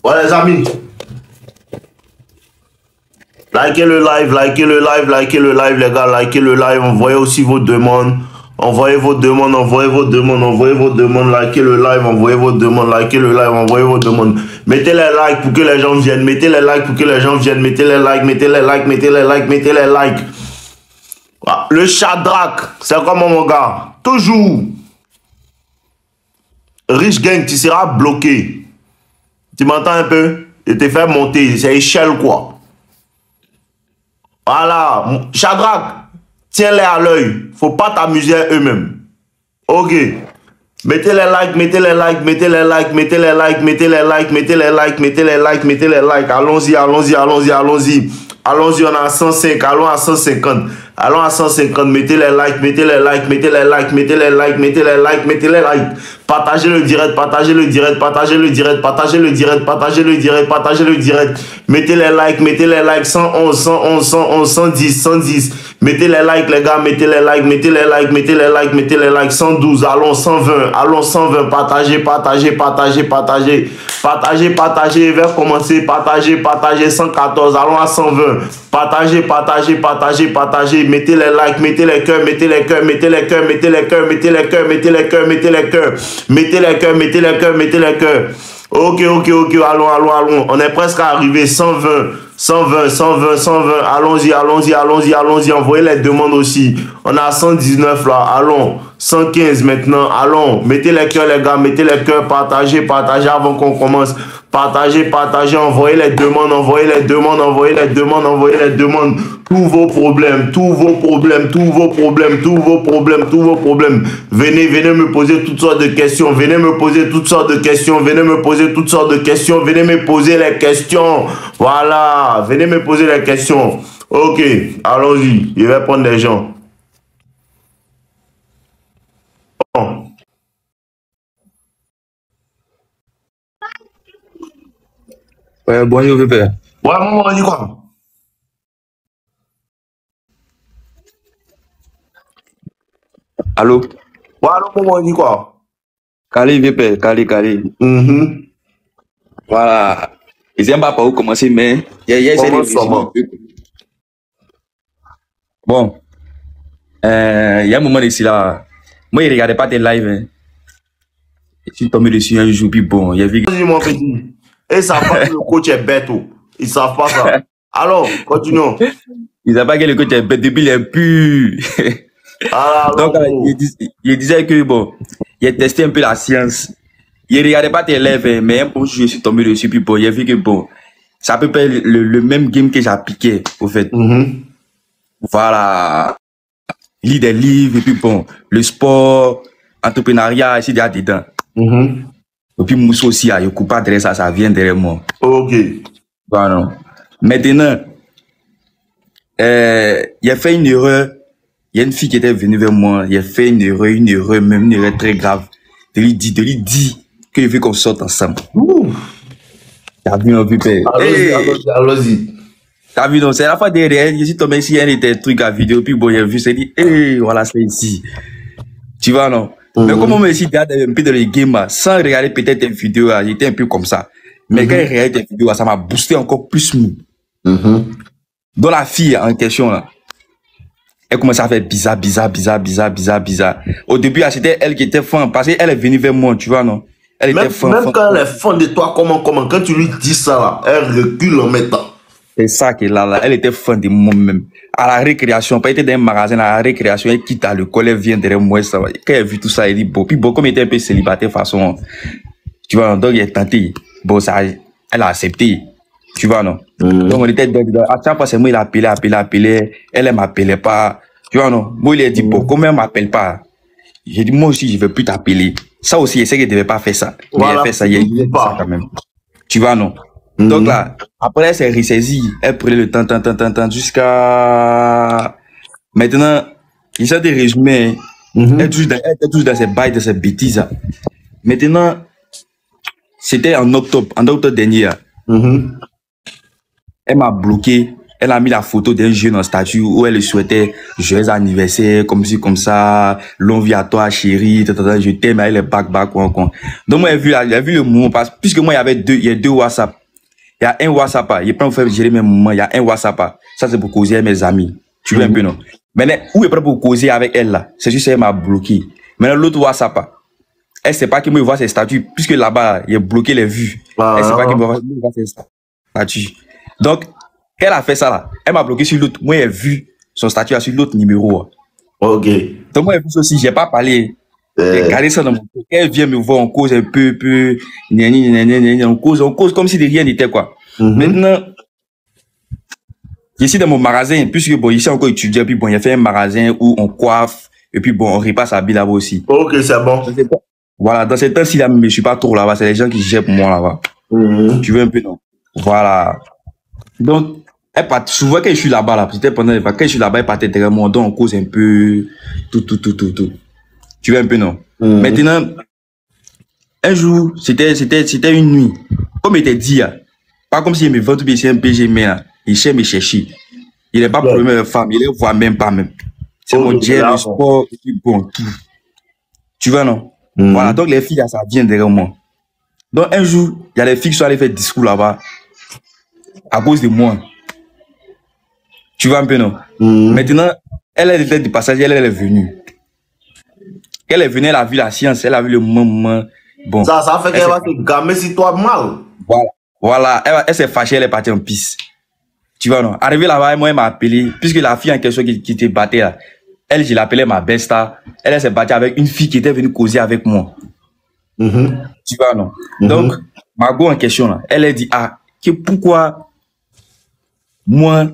Ouais, les amis. Likez le live, likez le live, likez le live, les gars. Likez le live. Envoyez aussi vos demandes. Envoyez vos demandes, envoyez vos demandes, envoyez vos demandes, likez le live, envoyez vos demandes, likez le live, envoyez vos demandes. Mettez les likes pour que les gens viennent, mettez les likes pour que les gens viennent, mettez les likes, mettez les likes, mettez les likes, mettez les likes. Le Shadrach, c'est comment mon gars? Toujours. Rich Gang, tu seras bloqué. Tu m'entends un peu? Je te fais monter, c'est échelle quoi. Voilà, Shadrach. Tiens-les à l'œil. Faut pas t'amuser à eux-mêmes. Ok. Mettez les likes, mettez les likes, mettez les likes, mettez les likes, mettez les likes, mettez les likes, mettez les likes, mettez les likes. Allons-y, allons-y, allons-y, allons-y. Allons-y, on est à 105, allons à 150. Allons à 150, mettez les likes, mettez les likes, mettez les likes, mettez les likes, mettez les likes, mettez les likes. Partagez le direct, partagez le direct, partagez le direct, partagez le direct, partagez le direct, partagez le direct. Mettez les likes, mettez les likes, 111, 111, 111, 110, 110. Mettez les likes, les gars, mettez les likes, mettez les likes, mettez les likes, mettez les likes, 112, allons 120, allons 120, partagez, partagez, partagez, partagez, partagez, partagez, vers commencer, partagez, partagez, 114, allons à 120, partagez, partagez, partagez, partagez, mettez les likes, mettez les cœurs, mettez les cœurs, mettez les cœurs, mettez les cœurs, mettez les cœurs, mettez les cœurs, mettez les cœurs, mettez les cœurs, mettez les cœurs, mettez les cœurs. Ok, ok, ok, allons, allons, allons, on est presque arrivé, 120, 120, 120, 120, allons-y, allons-y, allons-y, allons-y, envoyez les demandes aussi. On a 119 là, allons, 115 maintenant, allons, mettez les cœurs les gars, mettez les cœurs, partagez, partagez avant qu'on commence. Partagez, partagez, envoyez les demandes, envoyez les demandes, envoyez les demandes, envoyez les demandes. Tous vos problèmes, tous vos problèmes, tous vos problèmes, tous vos problèmes, tous vos problèmes. Venez, venez me poser toutes sortes de questions. Venez me poser toutes sortes de questions. Venez me poser toutes sortes de questions. Venez me poser les questions. Voilà, venez me poser les questions. Ok, allons-y. Je vais prendre des gens. Bon. Ouais, bonjour, bébé. Ouais, maman, on dit quoi? Allô? Ouais, allô, maman, on dit quoi? Kali, bébé, Kali, Kali. Voilà. Ils n'aiment pas par où commencer, mais il y a essayé de résumer un peu. Bon. Il y a un moment ici, là. Moi, je ne regardais pas tes lives. Hein. Je suis tombé dessus un jour, puis bon, il y a vu. Vas-y, mon petit. Et ça va que le coach est bête. Ils ne savent pas ça. Alors, continuons. Ils ne savent pas que le coach est bête depuis les purs. Alors, donc, il disait que, bon, il a testé un peu la science. Il ne regardait pas tes lives, mais un bon jour, je suis tombé dessus, puis bon, il a vu que, bon, c'est à peu près le même game que j'appliquais, au fait. Voilà. Il lit des livres, et puis bon, le sport, entrepreneuriat, c'est déjà dedans. Et puis Moussa aussi, il ne coupe pas derrière ça, ça vient derrière moi. Ok. Voilà. Maintenant, il a fait une erreur. Il y a une fille qui était venue vers moi, il a fait une erreur, même une erreur très grave. De lui dire qu'il veut qu'on sorte ensemble. T'as vu un peu, père? Allons-y. T'as vu, donc c'est la fois derrière, je suis tombé sur un de tes trucs à vidéo, puis bon, j'ai vu, c'est dit, voilà, c'est ici. Tu vois, non? Mais comme on me dit, un peu dans les games, sans regarder peut-être tes vidéos, j'étais un peu comme ça. Mais quand j'ai regardé tes vidéos, ça m'a boosté encore plus. Dans la fille en question, là, elle commençait à faire bizarre. Au début, c'était elle qui était fan, parce qu'elle est venue vers moi, tu vois, non? Elle était fan. Même quand elle est fan de toi, comment, quand tu lui dis ça, là, elle recule en mettant. C'est ça qu'elle a là. Elle était fan de moi-même. À la récréation, pas été dans un magasin, à la récréation, elle quitte à l'école, elle vient derrière moi. Ça. Quand elle a vu tout ça, elle dit, bon, puis bon, comme elle était un peu célibataire, façon, tu vois, donc elle a tenté. Bon, ça, elle a accepté. Tu vois, non? Donc on était à chaque fois, c'est moi, il appelait. Elle ne m'appelait pas. Tu vois, non? Moi, il a dit, bon, comme elle ne m'appelle pas, j'ai dit, moi aussi, je ne veux plus t'appeler. Ça aussi, elle sait qu'elle ne devait pas faire ça. Mais elle fait ça, il y a ça quand même. Tu vois, non? Donc là, après, elle s'est ressaisie. Elle prenait le temps, jusqu'à... Maintenant, il s'est des résumés. Elle est toujours dans ses bails, de ses bêtises. Maintenant, c'était en octobre dernier. Elle m'a bloqué Elle a mis la photo d'un jeune en statue où elle souhaitait joyeux anniversaire, comme ci, comme ça, longue vie à toi, chérie, je t'aime, elle est back, quoi. Donc, moi, j'ai vu le moment, puisque moi, il y a deux WhatsApp. Il y a un WhatsApp, il pas faire gérer mes moments, il y a un WhatsApp. Ça, c'est pour causer avec mes amis. Tu vois un peu, non? Maintenant, où est prêt pour causer avec elle, là? C'est juste qu'elle m'a bloqué. Maintenant, l'autre WhatsApp, elle sait pas qu'il me voit ses statuts, puisque là-bas, il a bloqué les vues. Elle sait pas qu'il me voit ses statuts. Donc, elle a fait ça là. Elle m'a bloqué sur l'autre. Moi, j'ai vu son statut sur l'autre numéro. Ok. Donc, moi, j'ai vu ça aussi. J'ai pas parlé. J'ai gardé ça dans mon cœur. Elle vient me voir, on cause un peu. On cause comme si de rien n'était, quoi. Maintenant, ici dans mon magasin, puisque bon, ici encore étudiant, puis bon, il a fait un magasin où on coiffe, et puis bon, on repasse à là-bas aussi. Ok, c'est bon. Voilà, dans ces temps-ci, là, mais je suis pas trop là-bas. C'est les gens qui gèrent pour moi là-bas. Tu veux un peu, non? Voilà. Donc, elle part, souvent quand je suis là-bas, là, c'était pendant les vacances, quand je suis là-bas, elle partait derrière moi, donc on cause un peu, tout. Tu veux un peu, non? Maintenant, un jour, c'était une nuit. Comme il était dit, pas comme s'il me vend tout bien, c'est un PG, mais il cherche me chercher. Il n'est pas pour une femme, il ne voit même pas même. C'est mon Dieu, le sport, et puis bon, tout. Tu vois, non? Voilà, donc les filles, là, ça vient derrière moi. Donc un jour, il y a les filles qui sont allées faire discours là-bas, à cause de moi. Tu vois un peu, non? Maintenant, elle était du passage, elle est venue. Elle est venue, elle a vu la science, elle a vu le moment. Bon. Ça fait qu'elle va te gamer si toi mal. Voilà. Elle s'est fâchée, elle est partie en pisse. Tu vois, non? Arrivé là-bas, moi, elle m'a appelé, puisque la fille en question qui te battait là, elle, je l'appelais ma besta. Elle s'est battue avec une fille qui était venue causer avec moi. Tu vois, non? Donc, Margot en question là, elle a dit, pourquoi moi,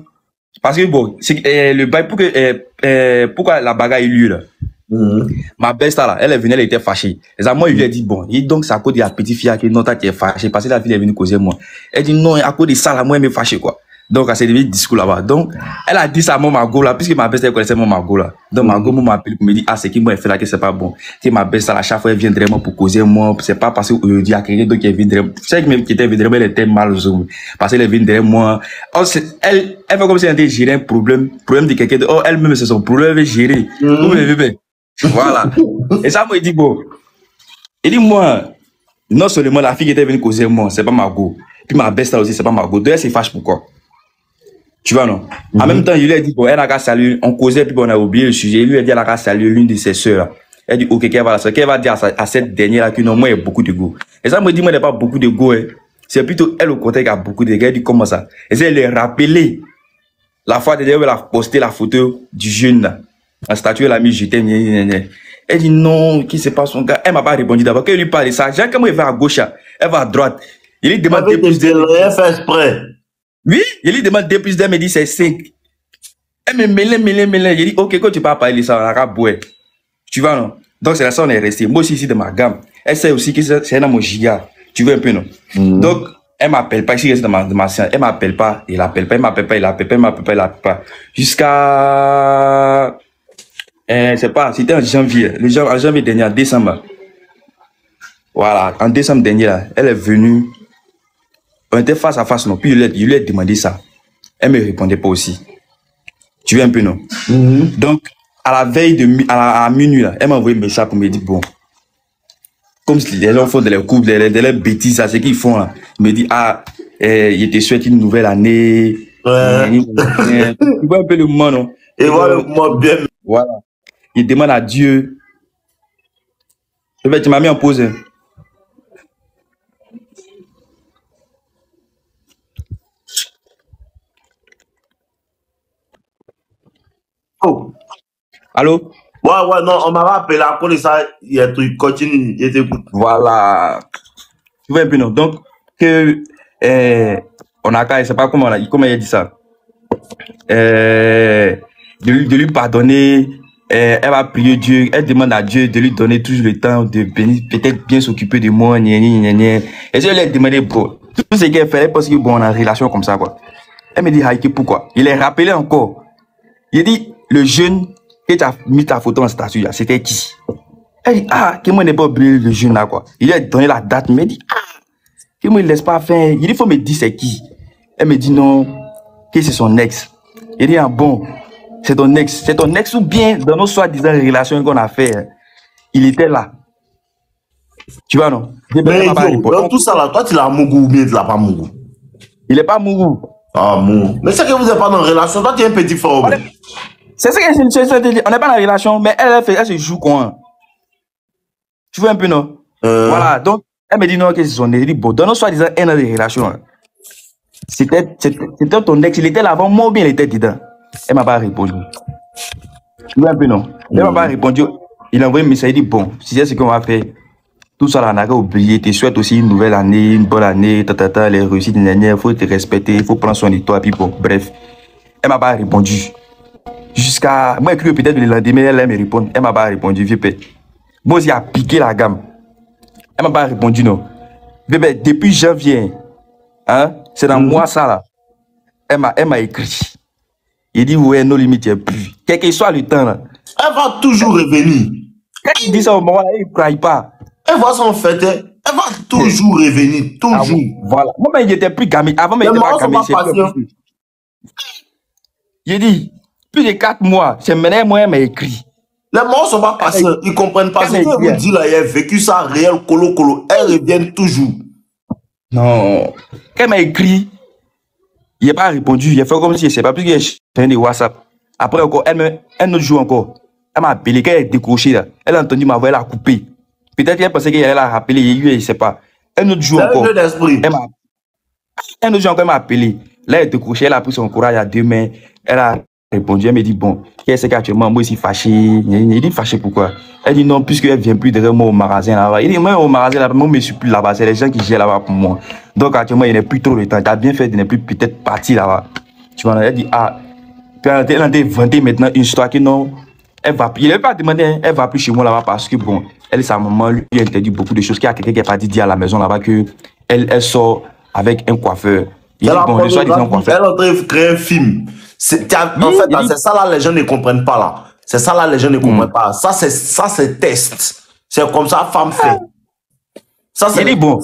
parce que bon, c'est le bail pourquoi la bagarre a eu lieu là. Ma besta là, elle est venue, elle était fâchée. Et moi, il lui a dit, bon, et donc c'est à cause de la petite fille qui non, t'es fâchée, parce que la fille est venue causer moi. Elle dit, non, à cause de ça là, moi, elle m'est fâchée, quoi. Donc, elle s'est devenu discours là-bas. Donc, elle a dit ça à mon Margot là, puisque ma besta, elle connaissait mon Margot là. Donc, Margot m'a appelé pour me dire, c'est qui moi, elle fait là, que c'est pas bon. Que ma besta là, chaque fois, elle viendrait moi pour causer moi, c'est pas parce que il y a quelqu'un d'autre qui viendrait. C'est que même qui était viendrait, elle était mal, parce qu'elle viendrait moi. Oh, elle fait comme si elle était géré un problème de quelqu'un d'autre. Oh, elle-même, c'est son problème, elle veut gérer. Voilà. Et ça, moi, il dit, bon. Il dit, moi, non seulement la fille qui était venue causer moi, c'est pas Margot. Puis ma besta aussi, c'est pas Margot. Deux, elle se fâche pourquoi? Tu vois, non? En même temps, il lui a dit, bon, elle a qu'à saluer, on causait, puis bon, on a oublié le sujet. Il lui a dit, elle a qu'à saluer l'une de ses sœurs. Elle dit, ok, qu'elle va dire à cette dernière-là que non, moi, il y a beaucoup de go. Et ça me dit, moi, il n'y a pas beaucoup de go, hein. C'est plutôt elle au contraire qui a beaucoup de go. Elle dit, comment ça? Et c'est elle lui a rappelé la fois dernière où elle a posté la photo du jeune, là. La statue, elle a mis, j'étais, elle dit, non, qui se passe son gars? Elle m'a pas répondu d'abord. Quand il lui parle de ça, Jean, comment elle va à gauche, elle va à droite. Il lui demande D plus 2. Elle fait exprès. Oui, il lui demande D plus 2, elle me dit c'est 5. Elle me mêle. Il dit, ok, quand tu parles parler de ça, on a boué. Tu vois, non? Donc, c'est là ça, on est resté. Moi aussi, ici, de ma gamme. Elle sait aussi que c'est dans mon giga. Tu vois un peu, non? Donc, elle m'appelle pas, ici, reste dans ma séance. Elle m'appelle pas, il appelle pas, elle m'appelle pas, il appelle pas, elle m'appelle pas, il appelle pas. Jusqu'à, c'est pas, c'était en janvier, en janvier dernier, en décembre. Voilà, en décembre dernier, là, elle est venue. On était face à face, non. Puis il lui a demandé ça. Elle me répondait pas aussi. Tu vois un peu, non? Donc, à la veille à minuit, là, elle m'a envoyé un message pour me dire, bon, comme si les gens font de leurs coups, de leurs bêtises, c'est ce qu'ils font, là. Il me dit, il te souhaite une nouvelle année. Tu vois un peu le moment, non? Et voilà le moment bien. Voilà. Il demande à Dieu. En fait, tu m'as mis en pause. Oh. Allô? Ouais, non, on m'a appelé à cause de ça, il y a truc, continue, il t'écoute. Voilà. Tu vois un peu, non? Donc, que, on a qu'à, je sais pas comment il a dit ça. De lui pardonner, elle va prier Dieu, elle demande à Dieu de lui donner toujours le temps de peut-être bien s'occuper de moi, Et je lui ai demandé, bon, tout ce qu'elle fait, parce que bon, on a une relation comme ça, quoi. Elle me dit, Haïki, pourquoi? Il est rappelé encore. Il dit, le jeune que tu as mis ta photo en statut là, c'était qui? Elle dit, que moi, je n'ai pas oublié le jeune là, quoi. Il a donné la date, mais il dit, que moi, il ne laisse pas faire. Il dit, faut me dire c'est qui? Elle me dit, non, que c'est son ex. Il dit, ah bon, c'est ton ex. C'est ton ex ou bien dans nos soi-disant relations qu'on a fait, il était là. Tu vois, non? Mais dans tout ça là, toi tu l'as mougou ou bien tu l'as pas mougou? Il n'est pas mougou. Ah, mougou. Mais c'est que vous n'êtes pas dans une relation, toi tu es un petit frère. C'est ce que je dis. On n'est pas dans une relation, mais elle se joue quoi? Tu vois un peu, non? Voilà, donc elle me dit non, que c'est son ex. Elle dit, bon, dans nos soi-disant un an de relation, c'était ton ex, il était là avant moi ou bien il était dedans? Elle m'a pas répondu. Tu vois un peu, non? Elle m'a pas répondu. Il a envoyé un message, il dit, bon, si c'est ce qu'on va faire, tout ça, là, on a oublié. Tu souhaites aussi une nouvelle année, une bonne année, les réussites dernières, il faut te respecter, il faut prendre soin de toi, puis bon, bref. Elle m'a pas répondu. Jusqu'à. Moi, j'ai cru peut-être le lendemain, elle me répond. Elle m'a pas répondu, VP. Moi aussi, a piqué la gamme. Elle m'a pas répondu, non. VP, depuis janvier, hein, c'est dans moi ça, là. Elle m'a écrit. Il dit, ouais, nos limites, il n'y a plus. Quel que soit le temps, là. Elle va toujours revenir. Quand il dit ça au moment là, il ne croit pas. Elle voit son fait, elle va toujours revenir, toujours. Ah oui, voilà. Moi, il n'était plus gamin. Avant, il n'était pas gamin. J'ai dit, plus de 4 mois, c'est maintenant moi, elle m'a écrit. Les morts ne sont pas patients, ils ne comprennent pas. Ce que vous dites là, il a vécu ça réel, colo. Elles reviennent toujours. Non. Quand elle m'a écrit, il n'a pas répondu. Il a fait comme si je ne sais pas, puisqu'il a fait des WhatsApp. Après, encore, un autre jour encore, elle m'a appelé. Quand elle est décrochée, là, elle a entendu ma voix, elle a coupé. Peut-être qu'elle pensait qu'elle allait la rappeler, je ne sais pas. Un autre jour encore, elle m'a appelé. Là, elle est décrochée, elle a pris son courage à 2 mains. Elle a répondu, elle me dit, bon, qu'est-ce qu'actuellement, moi, je suis fâché. Il dit, fâché pourquoi? Elle dit, non, puisqu'elle ne vient plus derrière moi au magasin là-bas. Il dit, moi, au magasin là-bas, moi, je ne suis plus là-bas. C'est les gens qui gèrent là-bas pour moi. Donc, actuellement, il n'y a plus trop de temps. Tu as bien fait de ne plus peut-être partir là-bas. Tu vois, elle dit, ah, puis elle a inventé maintenant une histoire que non, elle va plus. Il n'avait pas demandé, elle va plus chez moi là-bas parce que, bon, elle et sa maman lui interdit beaucoup de choses. Qu'il y a quelqu'un qui est parti dire à la maison là-bas que elle sort avec un coiffeur. Il dit, bon, le soir, disant coiffeur. Elle est en train de créer un film. En fait, c'est ça là, les gens ne comprennent pas là. C'est ça là, les gens ne comprennent pas. Ça, c'est test. C'est comme ça, femme fait. Ça, c'est. Il dit, bon,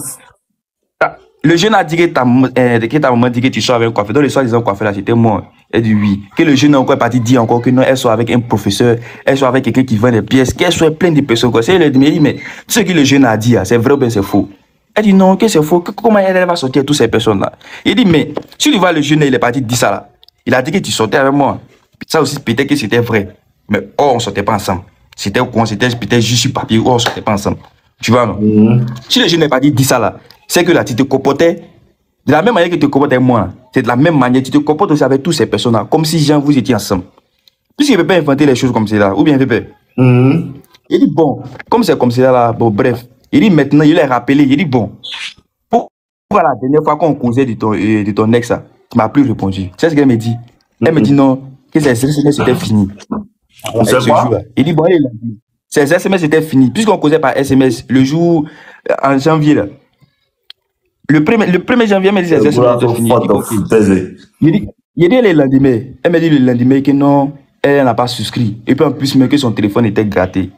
le jeune a dit que ta maman dit que tu sors avec un coiffeur. Donc, le soir, disant coiffeur là, c'était moi. Elle dit oui. Que le jeune a encore parti dire encore que non, elle sort avec un professeur, elle sort avec quelqu'un qui vend des pièces, qu'elle soit plein de personnes. C'est elle dit, mais ce que le jeune a dit, c'est vrai ou bien c'est faux? Elle dit non, que c'est faux. Comment elle va sortir toutes ces personnes-là? Il dit, mais si tu vois le jeune, il est parti dire ça là. Il a dit que tu sortais avec moi. Ça aussi, peut-être que c'était vrai. Mais on ne sortait pas ensemble. C'était peut-être juste sur papier, on ne sortait pas ensemble. Tu vois, non? Si le jeune n'est pas dit ça là, c'est que là, tu te comportais de la même manière que tu te comportes avec moi. C'est de la même manière, tu te comportes aussi avec toutes ces personnes-là, comme si Jean, vous étiez ensemble. Puisqu'il ne peut pas inventer les choses comme ça, ou bien il peut. Il dit, bon, comme c'est comme ça, là, bon, bref. Il dit, maintenant, il est rappelé, il dit, bon, pourquoi la dernière fois qu'on causait de ton ex, là, tu ne m'as plus répondu. Tu sais ce qu'elle me dit? Elle me dit non, que ces SMS c'était fini. Il dit, bon, ces SMS c'était fini. Puisqu'on causait par SMS, le jour, en janvier, là, le 1er janvier, elle me dit ces SMS c'était fini. Il dit le lendemain, elle me dit le lendemain que non, elle n'a pas souscrit. Et puis en plus, même que son téléphone était gratté.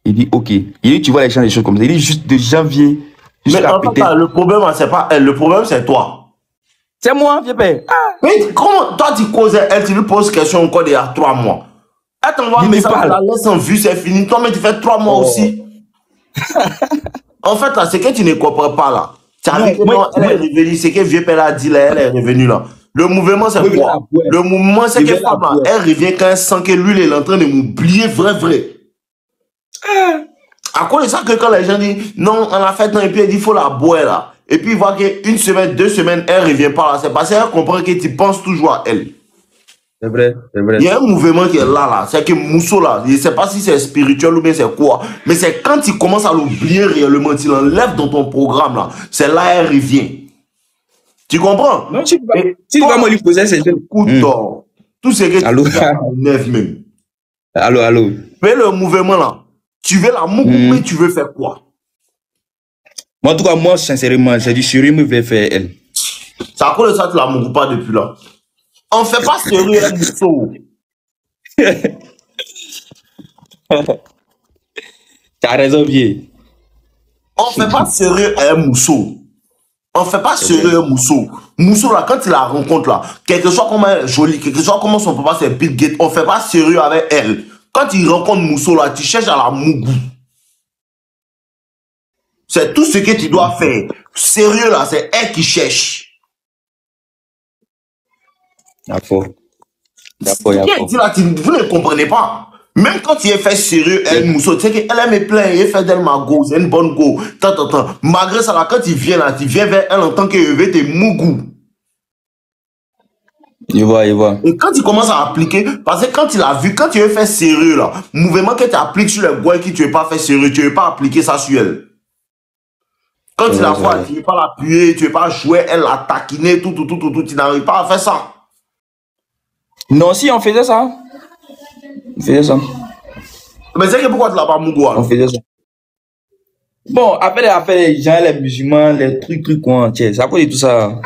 Il dit, ok. Il dit, tu vois les gens, des choses comme ça. Il dit, juste de janvier. Mais en fait, le problème, c'est pas elle, le problème, c'est toi. C'est moi, vieux père. Mais comment toi, tu causes elle, tu lui poses question encore il y a 3 mois. Elle t'envoie un message, tu la laisses en vue, c'est fini. Toi, mais tu fais 3 mois aussi. En fait, là, c'est que tu ne comprends pas, là. Tu as vu que non, elle est revenue. C'est que vieux père a dit, là, elle est revenue, là. Le mouvement, c'est quoi? Le mouvement, c'est que femme, là, elle revient quand elle sent que lui, il est en train de m'oublier, vrai. À cause de ça que quand les gens disent non, on a fait non, et puis elle dit il faut la boire là. Et puis il voit qu'une semaine, 2 semaines, elle ne revient pas là. C'est parce qu'elle comprend que tu penses toujours à elle. C'est vrai, c'est vrai. Il y a un mouvement qui est là. C'est que Mousso là, je ne sais pas si c'est spirituel ou bien c'est quoi. Mais c'est quand tu commences à l'oublier réellement, tu l'enlèves dans ton programme là. C'est là elle revient. Tu comprends? Non, si tu vas me lui poser ces coups tout ce que tu fais enlève même. Allô. Mais le mouvement là. Tu veux la moukou, mais tu veux faire quoi? Moi, en tout cas, moi, sincèrement, j'ai dit, sérieux, je vais faire elle. C'est à cause de ça que tu la moukou pas depuis là. On ne fait pas sérieux, elle, Mousso. Tu as raison, bien. On ne fait pas sérieux, elle, Mousso. On ne fait pas C'est vrai. sérieux Mousso. Mousso, là, quand il la rencontre, là, quel que soit comment elle est jolie, quel que soit comment son papa c'est Bill Gates, on ne fait pas sérieux avec elle. Quand il rencontre Mousso, là, tu cherches à la mougou. C'est tout ce que tu dois faire. Sérieux, là, c'est elle qui cherche. D'accord. Ce qu'elle dit là, vous ne comprenez pas. Même quand il est fait sérieux, elle, Mousso, tu sais qu'elle aime me plaindre, il fait d'elle ma go, c'est une bonne go. Malgré ça, là, quand il vient là, tu viens vers elle en tant que veut te mougou. Il voit. Et quand il commence à appliquer, parce que quand il a vu, quand tu veux faire sérieux là, mouvement que tu appliques sur les gars qui tu veux pas faire sérieux, tu veux pas appliquer ça sur elle. Quand tu la vois, tu veux pas l'appuyer, tu veux pas jouer, elle la taquiner, tout, tu n'arrives pas à faire ça. Non, si on faisait ça. On faisait ça. Mais c'est que pourquoi tu l'as pas mougou alors? On faisait ça. Bon, après les affaires, les gens, les musulmans, les trucs, quoi, c'est à cause de tout ça.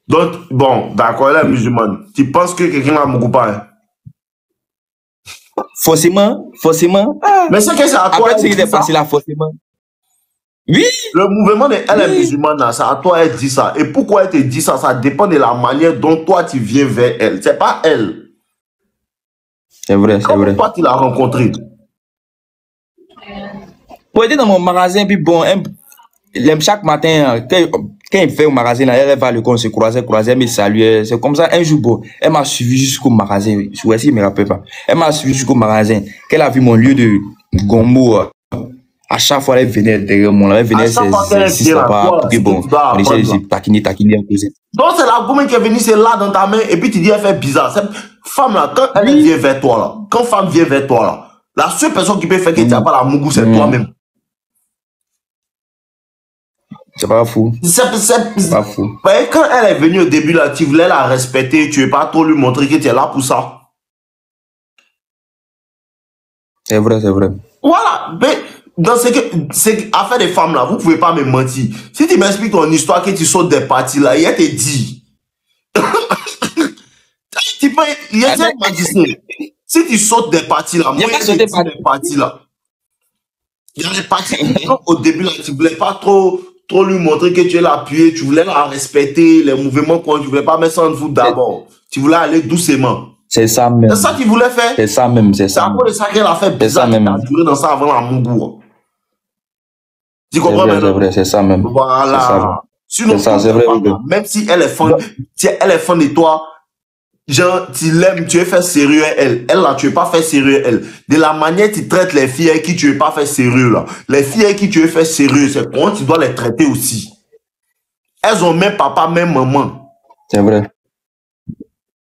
Donc, bon, d'accord, elle est musulmane. Tu penses que quelqu'un l'a mougou pas? Hein? Forcément. Mais c'est que c'est à toi. Après, c'est qu'il est passé là, forcément. Oui. Le mouvement de elle est musulmane, c'est à toi elle dit ça. Et pourquoi elle te dit ça? Ça dépend de la manière dont toi tu viens vers elle. C'est pas elle. C'est vrai. Toi tu l'as rencontré. Pour être dans mon magasin, puis bon, chaque matin, quand il fait au magasin, là, elle va le con, se croiser, elle me salue. C'est comme ça, un jour, bon, elle m'a suivi jusqu'au magasin. Je vois si, je me rappelle pas. Elle m'a suivi jusqu'au magasin. Qu'elle a vu mon lieu de gombo. À chaque fois, elle venait derrière moi. Elle venait, c'est papa, pour que bon, on essaie de taquiner, poser. Donc, c'est la gomme qui est venue, c'est là dans ta main, et puis tu dis, elle fait bizarre. Cette femme là, quand elle vient vers toi là, quand femme vient vers toi là, la seule personne qui peut faire que tu n'as pas la mougou, c'est toi-même. C'est pas fou. C'est pas fou. Quand elle est venue au début là, tu voulais la respecter, tu ne veux pas trop lui montrer que tu es là pour ça. C'est vrai. Voilà, mais dans c'est affaire des femmes là, vous pouvez pas me mentir. Si tu m'expliques ton histoire que tu sautes des parties là, il te dit. Tu peux, il y a des magiciens. Si tu sautes des parties là, moi je des parties là. Il y a des parties au début là, tu voulais pas trop lui montrer que tu es l'appuyé, tu voulais la respecter, les mouvements quoi, tu voulais pas mettre ça en vous d'abord. Tu voulais aller doucement. C'est ça même. C'est ça qu'il voulait faire. C'est ça même, c'est ça. C'est à cause de ça qu'elle a fait bizarre, qu'elle a duré dans ça avant la mougou. Tu comprends maintenant? C'est vrai, c'est ça même. Voilà. Sinon, c'est vrai. Même si elle est fan, de toi, genre, tu l'aimes, tu veux faire sérieux elle. Elle là, tu veux pas faire sérieux elle. De la manière tu traites les filles avec qui tu veux pas faire sérieux là. Les filles avec qui tu veux faire sérieux, c'est comment tu dois les traiter aussi. Elles ont même papa, même maman. C'est vrai.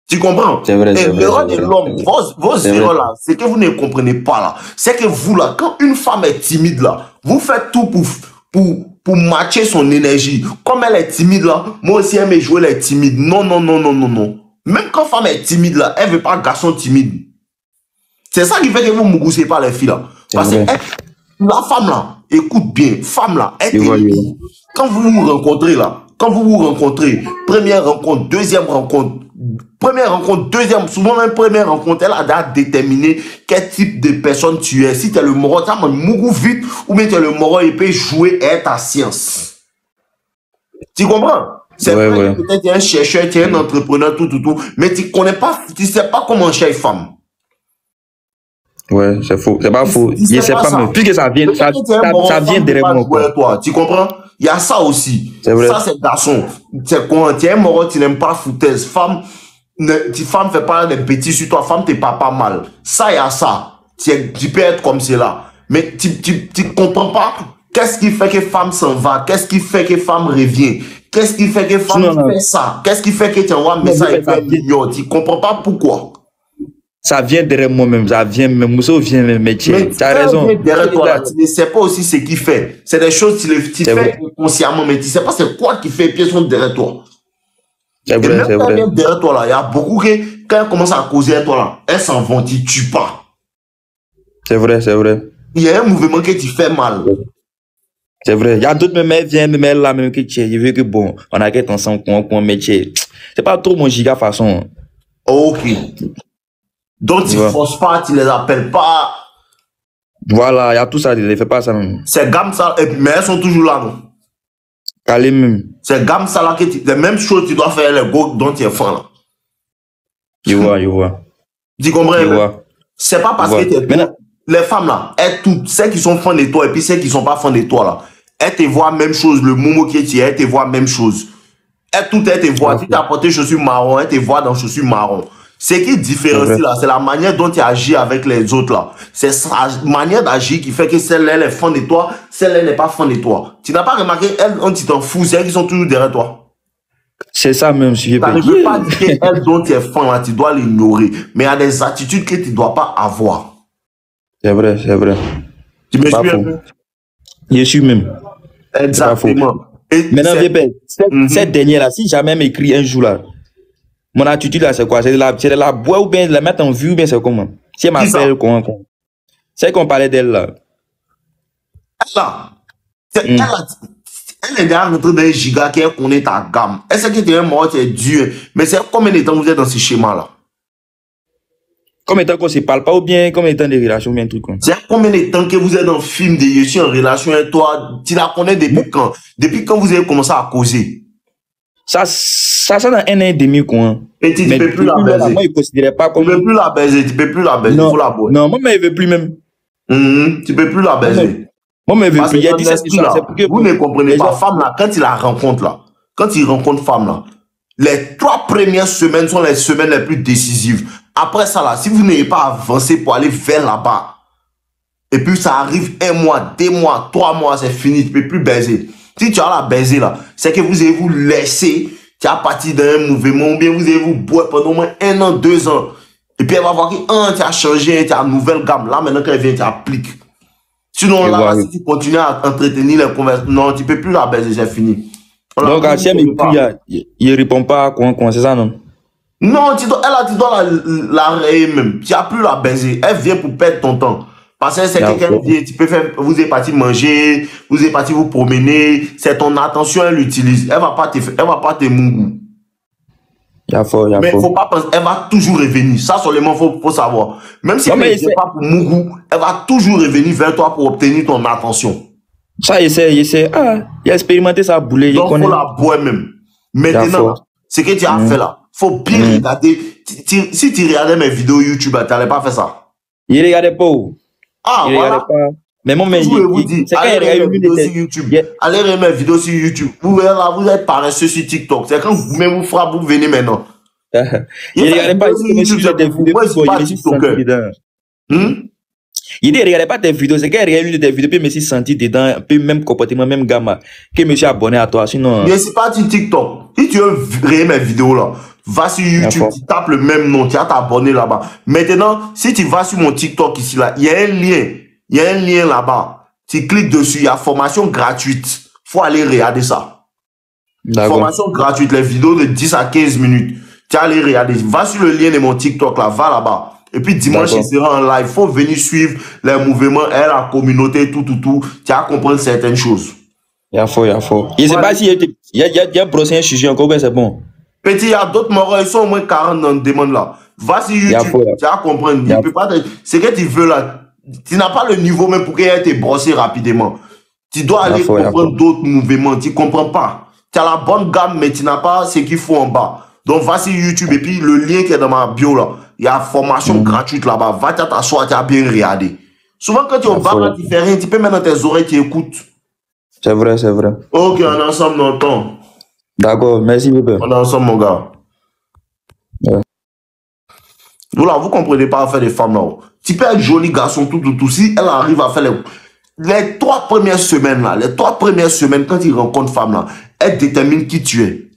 Tu comprends? C'est vrai. Et l'erreur de l'homme, vos erreurs là, c'est que vous ne comprenez pas là. C'est que vous là, quand une femme est timide là, vous faites tout pour matcher son énergie. Comme elle est timide là, moi aussi elle me jouer elle est timide. Non. Même quand femme est timide là, elle veut pas un garçon timide. C'est ça qui fait que vous ne moussez pas les filles là. Parce que la femme là, écoute bien, femme là, quand vous vous rencontrez là, première rencontre, deuxième rencontre, souvent même première rencontre, elle a déjà déterminé quel type de personne tu es. Si tu es le moro, tu as un mougou vite, ou bien tu es le moro, il peut jouer et être ta science. Tu comprends? C'est vrai que peut-être tu es un chercheur, tu es un entrepreneur, tout, mais tu connais pas, tu sais pas comment chercher une femme. Ouais, c'est faux. C'est pas faux. Je sais pas, mais puisque ça vient derrière moi. Toi, tu comprends? Il y a ça aussi. Ça, c'est garçon. C'est quoi? Tu es un moro, tu n'aimes pas foutaise. Femme fait pas des petits sur toi. Femme, t'es pas mal. Ça, il y a ça. Tu peux être comme cela. Mais tu comprends pas qu'est-ce qui fait que femme s'en va? Qu'est-ce qui fait que femme revient? Qu'est-ce qui fait que femme fait ça? Qu'est-ce qui fait que tu envoies un message mignon? Tu comprends pas pourquoi? Ça vient derrière moi-même, ça vient même, Mousso vient même, mais tu as raison. Derrière toi, là, tu ne sais pas aussi ce qu'il fait. C'est des choses que tu fais inconsciemment, mais tu ne sais pas c'est quoi qui fait, puis elles sont derrière toi. C'est vrai, c'est vrai. Même derrière toi, là, il y a beaucoup qui, quand elles commencent à causer à toi, là, elles s'en vont, tu ne tues pas. C'est vrai, c'est vrai. Il y a un mouvement que tu fais mal. C'est vrai. Il y a d'autres même, elles viennent, même là, même que tu es. Je veux que bon, on a qu'être ensemble, qu'on métier. C'est pas trop mon giga façon. Ok. Donc, tu ne forces pas, tu ne les appelles pas. Voilà, il y a tout ça, il ne fait pas ça même. C'est gamme ça, mais elles sont toujours là, non? Calé même. C'est gamme ça là que les mêmes choses tu dois faire les go dont tu es fan là. Je vois. Tu comprends? Je vois. C'est pas parce que tu es les femmes là, elles toutes, celles qui sont fans de toi et puis celles qui sont pas fans de toi là, elles te voient même chose, le momo qui est tiré, elles te voient même chose. Elles toutes, elles te voient. Si tu as porté chaussures marron, elles te voient dans chaussures marron. Ce qui différencie là, c'est la manière dont tu agis avec les autres là. C'est sa manière d'agir qui fait que celle-là, elle est fan de toi, celle-là, elle n'est pas fan de toi. Tu n'as pas remarqué, elles, on t'en fout, c'est elles qui sont toujours derrière toi. C'est ça même, si je Ça ne veut pas dire qu'elles dont tu es fan là, tu dois l'ignorer. Mais il y a des attitudes que tu ne dois pas avoir. C'est vrai. Tu me suis un peu? Je suis même. Exactement. Maintenant, cette dernière-là, si jamais m'écrit un jour là, mon attitude là, c'est quoi? C'est de la boire ou bien de la mettre en vue ou bien c'est comment? Si elle m'appelle, comment? C'est qu'on parlait d'elle là. Elle est déjà rentrée dans un giga qui connaît ta gamme. Elle sait que tu es mort, tu es dur. Mais c'est combien de temps vous êtes dans ce schéma-là? Combien de temps qu'on se parle pas ou bien combien de temps de relation ou bien un truc comme ça? C'est combien de temps que vous êtes dans le film de je suis en relation avec toi? Tu la connais depuis quand? Depuis quand vous avez commencé à causer? Ça dans un an et demi quoi. Et tu ne peux plus la baiser. Moi, il considérait pas comme... Tu ne peux plus la baiser, tu ne peux plus la baiser. Non, faut la boire. non, moi, mais il veut plus même. Tu ne peux plus la baiser. Moi, mais il veut plus. Il y a 17 vous ne comprenez pas, femme là, quand il la rencontre là, quand il rencontre femme là, les 3 premières semaines sont les semaines les plus décisives. Après ça là, si vous n'avez pas avancé pour aller vers là-bas, et puis ça arrive 1 mois, 2 mois, 3 mois, c'est fini, tu ne peux plus baiser. Si tu as la baiser là, c'est que vous avez vous laissé, tu as parti d'un mouvement, ou bien vous avez vous boire pendant au moins 1 an, 2 ans. Et puis elle va voir que tu as changé, tu as une nouvelle gamme. Là maintenant qu'elle vient, tu appliques. Sinon là, si tu continues à entretenir les conversations, non, tu ne peux plus la baiser, c'est fini. Donc, si elle m'écrit, il ne répond pas à quoi, c'est ça, non? Non, tu dois la rayer même. Tu n'as plus la baiser. Elle vient pour perdre ton temps. Parce que c'est quelqu'un qui vient, tu peux faire, vous êtes parti manger, vous êtes parti vous promener, c'est ton attention, elle l'utilise. Elle va pas te mougou. Mais faut pas penser, elle va toujours revenir. Ça seulement, faut savoir. Même si elle ne vient pas pour mougou, elle va toujours revenir vers toi pour obtenir ton attention. Ça, il a expérimenté sa boulée. Donc, il faut la boire même. Maintenant, ce que tu as fait là, faut bien regarder. Si tu regardais mes vidéos YouTube, tu n'allais pas faire ça. Il ne regardait pas où? Ah, voilà. Mais moi, je vous dis, allez regarder mes vidéos sur YouTube. Allez regarder mes vidéos sur YouTube. Vous verrez là, vous êtes paresseux sur TikTok. C'est quand vous-même vous frappez, vous venez maintenant. Il ne regardait pas tes vidéos. Moi, je suis pas TikToker. Il ne regardait pas tes vidéos. C'est quand il regarde une de tes vidéos, puis je me suis senti dedans, puis même comportement, même gamme, que je me suis abonné à toi. Sinon. Mais c'est pas sur TikTok. Si tu veux regarder mes vidéos là, va sur YouTube, tu tapes le même nom, tu vas t'abonner là-bas. Maintenant, si tu vas sur mon TikTok ici là, il y a un lien. Il y a un lien là-bas. Tu cliques dessus, il y a formation gratuite. Faut aller regarder ça. Formation gratuite, les vidéos de 10 à 15 minutes. Tu vas aller regarder. Va sur le lien de mon TikTok là, va là-bas. Et puis dimanche, il sera en live. Faut venir suivre les mouvements et la communauté, tout. Tu vas comprendre certaines choses. Il y a faux. Je ne sais pas s'il y a un prochain sujet encore, c'est bon. Petit, il y a d'autres morts, ils sont au moins 40 dans le demande là. Va sur YouTube, tu vas comprendre. Ce que tu veux là, tu n'as pas le niveau même pour qu'elle te brosser rapidement. Tu dois aller comprendre d'autres mouvements. Tu ne comprends pas. Tu as la bonne gamme, mais tu n'as pas ce qu'il faut en bas. Donc, va sur YouTube et puis le lien qui est dans ma bio là, il y a formation gratuite là-bas. Va t'asseoir, tu as bien regardé. Souvent, quand tu es au bar, là, tu fais rien, tu peux mettre dans tes oreilles, tu écoutes. C'est vrai. Ok, on est ensemble dans le temps. D'accord, merci beaucoup. On est ensemble, mon gars. Ouais. Voilà, vous comprenez pas à faire des femmes là. Tu peux être joli garçon, tout. Si elle arrive à faire les 3 premières semaines là, quand il rencontre femme là, elle détermine qui tu es.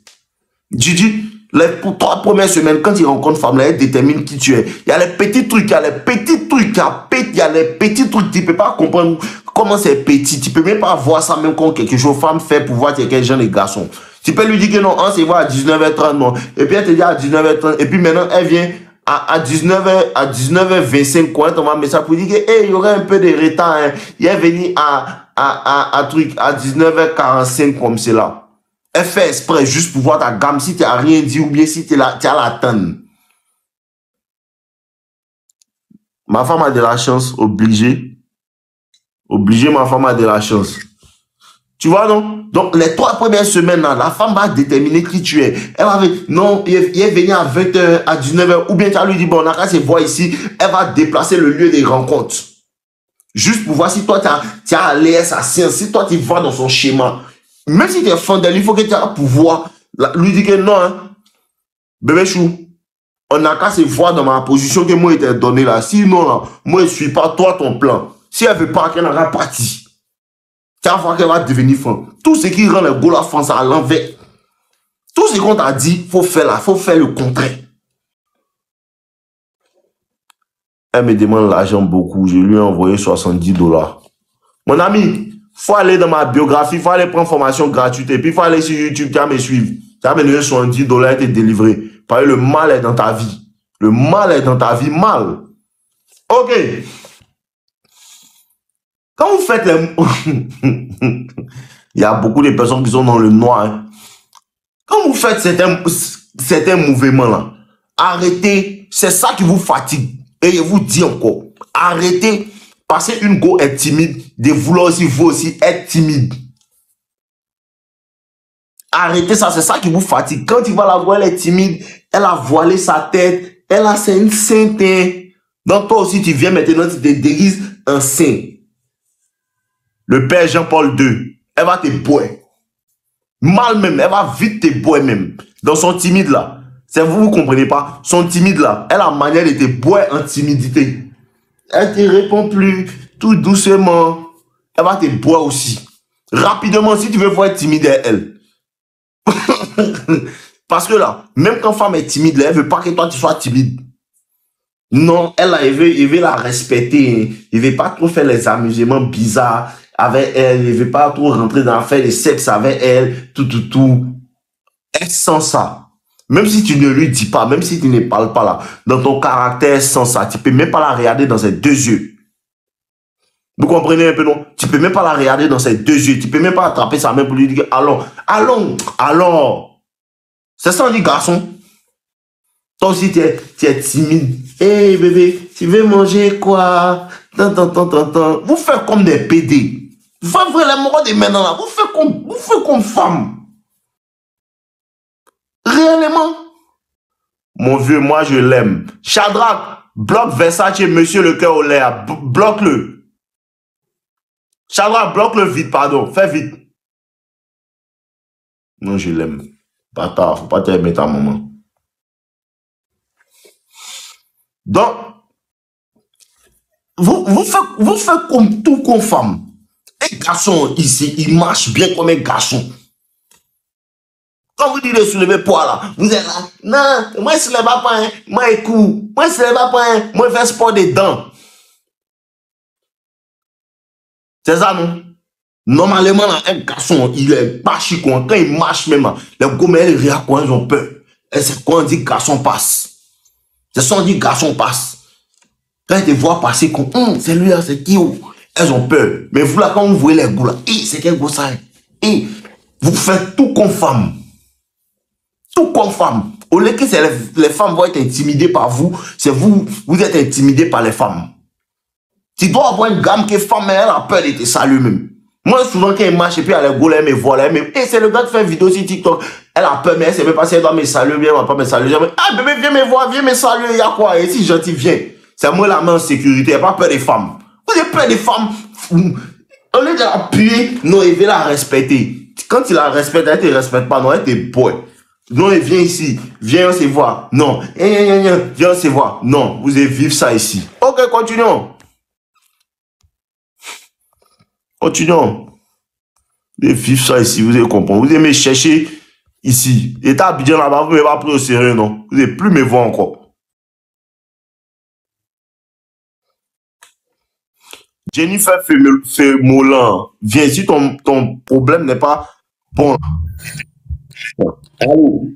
Gigi, les 3 premières semaines, quand il rencontre femme là, elle détermine qui tu es. Il y a les petits trucs, tu ne peux pas comprendre comment c'est petit. Tu peux même pas voir ça même quand quelque chose femme fait pour voir quel genre de garçon. Tu peux lui dire que non, on se voit à 19h30, non. Et puis elle te dit à 19h30, et puis maintenant elle vient à 19h25, quand on va mettre ça pour dire que hey, il y aurait un peu de retard. Hein. Il est venu à 19h45 comme cela. Elle fait exprès juste pour voir ta gamme si tu n'as rien dit ou bien si tu as la tonne. Ma femme a de la chance, obligé. Ma femme a de la chance. Tu vois, non? Donc, les 3 premières semaines, là, la femme va déterminer qui tu es. Elle va dire, non, il est venu à 20h, à 19h, ou bien tu vas lui dire, bon, on a qu'à se voir ici. Elle va déplacer le lieu des rencontres. Juste pour voir si toi, tu as l'aise à science, si toi, tu vas dans son schéma. Même si tu es fan d'elle, il faut que tu aies le pouvoir. Lui dire que non, hein, bébé chou, on n'a qu'à se voir dans ma position que moi, il t'a donné là. Sinon, là, moi, je ne suis pas toi, ton plan. Si elle ne veut pas, qu'elle en a parti. Tu vas voir qu'elle va devenir fan. Tout ce qui rend le goal à France à l'envers. Tout ce qu'on t'a dit, il faut faire là, il faut faire le contraire. Elle me demande l'argent beaucoup. Je lui ai envoyé 70 $. Mon ami, il faut aller dans ma biographie, il faut aller prendre formation gratuite. Et puis, il faut aller sur YouTube, tu vas me suivre. Tu vas me donner 70 $ et te délivrer. Parce que le mal est dans ta vie. Le mal est dans ta vie, mal. Ok. Quand vous faites les... Il y a beaucoup de personnes qui sont dans le noir. Hein. Quand vous faites certains mouvements-là, arrêtez. C'est ça qui vous fatigue. Et je vous dis encore, arrêtez. Parce qu'une go est timide, de vouloir aussi, vous aussi, être timide. Arrêtez ça, c'est ça qui vous fatigue. Quand tu vas la voir, elle est timide, elle a voilé sa tête, elle a une sainte. Donc toi aussi, tu viens maintenant, tu te déguises un saint. Le père Jean-Paul II, elle va te boire. Mal même, elle va vite te boire même. Dans son timide là, c'est vous comprenez pas. Son timide là, elle a manière de te boire en timidité. Elle te répond plus, tout doucement. Elle va te boire aussi. Rapidement, si tu veux voir timide, elle. Parce que là, même quand femme est timide, là, elle veut pas que toi tu sois timide. Non, elle veut la respecter. Il veut pas trop faire les amusements bizarres avec elle. Il veut pas trop rentrer dans faire les sexe avec elle. Tout. Elle sent ça. Même si tu ne lui dis pas, même si tu ne parles pas là, dans ton caractère, sans ça, tu peux même pas la regarder dans ses 2 yeux. Vous comprenez un peu, non? Tu peux même pas la regarder dans ses 2 yeux. Tu peux même pas attraper sa main pour lui dire, allons. C'est ça, on dit garçon. Toi aussi, tu es timide. Hey bébé, tu veux manger quoi? Vous faites comme des PD. Vous faites vraiment des maintenant là. Vous faites comme femme. Réellement. Mon vieux, moi je l'aime. Shadrach, bloque Versace, monsieur le cœur au l'air. Bloque-le. Shadrach, bloque-le vite, pardon. Fais vite. Non, je l'aime. Bâtard, faut pas te mettre ta maman. Donc, vous faites comme tout comme femme. Un garçon ici, il marche bien comme un garçon. Quand vous dites de soulever poids là, vous êtes là. Non, moi je ne soulève pas, hein. Moi je cours. Moi je ne soulève pas, hein. Moi je fais sport des dents. C'est ça, non? Normalement, là, un garçon, il est pas chic. Quand il marche même, là, les gomelles, ils réagissent quand ils ont peur. Et c'est quand on dit garçon passe. C'est ça on dit garçon passe. Quand ils te voient passer, c'est lui là, c'est qui? Elles ont peur. Mais vous là, quand vous voyez les goûts là, c'est quel goût ça? Vous faites tout comme femme. Tout comme femme. Au lieu que les femmes vont être intimidées par vous, c'est vous êtes intimidés par les femmes. Tu dois avoir une gamme qui est femme, mais elle a peur de te saluer même. Moi, souvent, quand elle marche et puis elle est elle me voit, c'est le gars qui fait une vidéo sur TikTok. Elle a peur, mais elle ne sait même pas si elle doit me saluer, bien, elle ne va pas me saluer. Ah, bébé, viens me voir, viens me saluer, il y a quoi? Et si gentil, viens. C'est moi la main en sécurité, elle n'a pas peur des femmes. Vous avez peur des femmes. Au lieu de l'appuyer, non, il veut la respecter. Quand il la respecte, elle ne te respecte pas, non, elle te boit. Non, il vient ici, viens, on se voit. Non, viens, on se voit. Non, vous allez vivre ça ici. Ok, continuons. Continuons. Vous allez vivre ça ici, vous allez comprendre. Vous allez me chercher ici. État Abidjan là-bas, vous ne m'avez pas pris au sérieux, non. Vous n'allez plus me voir encore. Jennifer Femolan, viens, si ton problème n'est pas bon. Allô?